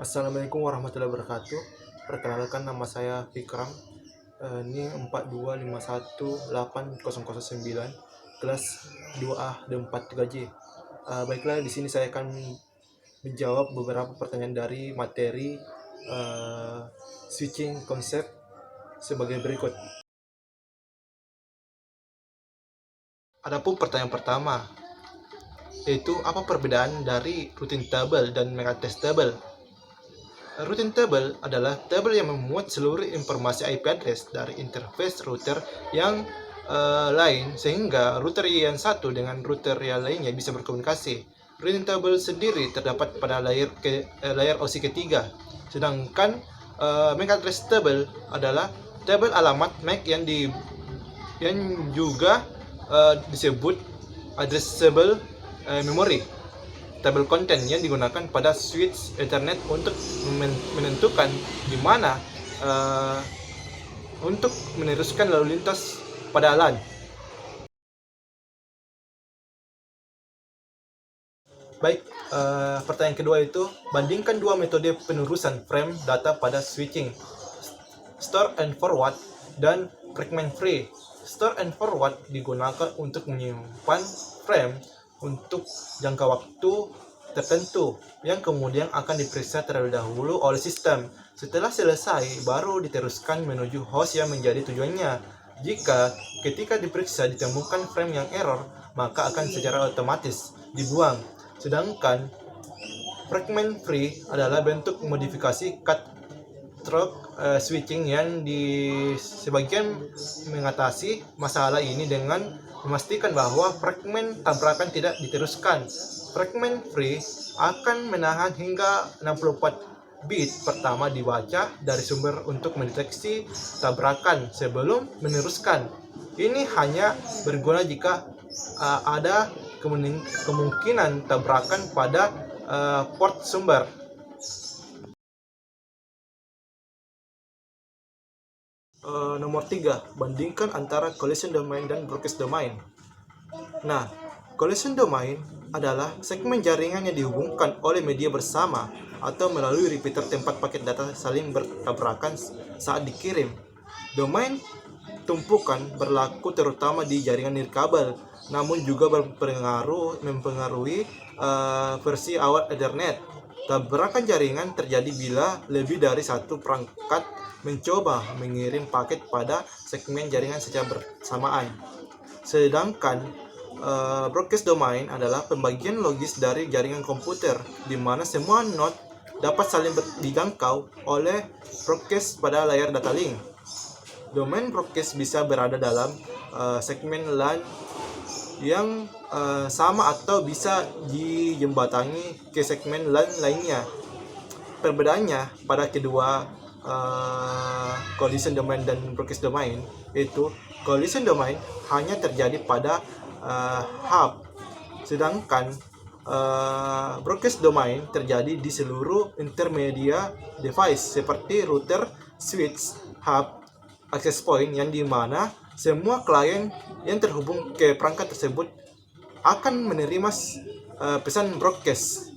Assalamualaikum warahmatullahi wabarakatuh. Perkenalkan, nama saya Fikram. Ini 4251809, kelas 2A dan 43J. Baiklah, di sini saya akan menjawab beberapa pertanyaan dari materi switching konsep sebagai berikut. Adapun pertanyaan pertama, yaitu apa perbedaan dari routine table dan megatest table? Routine table adalah tabel yang memuat seluruh informasi IP address dari interface router yang lain, sehingga router yang satu dengan router yang lainnya bisa berkomunikasi. Routine table sendiri terdapat pada layer OSI ketiga, sedangkan MAC address table adalah tabel alamat MAC yang juga disebut addressable memory. Tabel konten yang digunakan pada switch Ethernet untuk menentukan di mana untuk meneruskan lalu lintas pada LAN. Baik, pertanyaan kedua itu, bandingkan dua metode penerusan frame data pada switching, store and forward dan fragment free. Store and forward digunakan untuk menyimpan frame untuk jangka waktu tertentu yang kemudian akan diperiksa terlebih dahulu oleh sistem. Setelah selesai, baru diteruskan menuju host yang menjadi tujuannya. Jika ketika diperiksa ditemukan frame yang error, maka akan secara otomatis dibuang. Sedangkan fragment free adalah bentuk modifikasi cut through switching yang sebagian mengatasi masalah ini dengan memastikan bahwa fragmen tabrakan tidak diteruskan. Fragment free akan menahan hingga 64 bit pertama dibaca dari sumber untuk mendeteksi tabrakan sebelum meneruskan. Ini hanya berguna jika ada kemungkinan tabrakan pada port sumber. Nomor 3, bandingkan antara collision domain dan broadcast domain. Nah, collision domain adalah segmen jaringan yang dihubungkan oleh media bersama atau melalui repeater tempat paket data saling bertabrakan saat dikirim. Domain tumpukan berlaku terutama di jaringan nirkabel, namun juga mempengaruhi versi awal Ethernet. Tabrakan jaringan terjadi bila lebih dari satu perangkat mencoba mengirim paket pada segmen jaringan secara bersamaan. Sedangkan broadcast domain adalah pembagian logis dari jaringan komputer, di mana semua node dapat saling dijangkau oleh broadcast pada layar data link. Domain broadcast bisa berada dalam segmen LAN yang sama atau bisa dijembatani ke segmen LAN lainnya. Perbedaannya pada kedua collision domain dan broadcast domain, yaitu collision domain hanya terjadi pada hub, sedangkan broadcast domain terjadi di seluruh intermedia device seperti router, switch, hub, access point, yang dimana semua klien yang terhubung ke perangkat tersebut akan menerima pesan broadcast.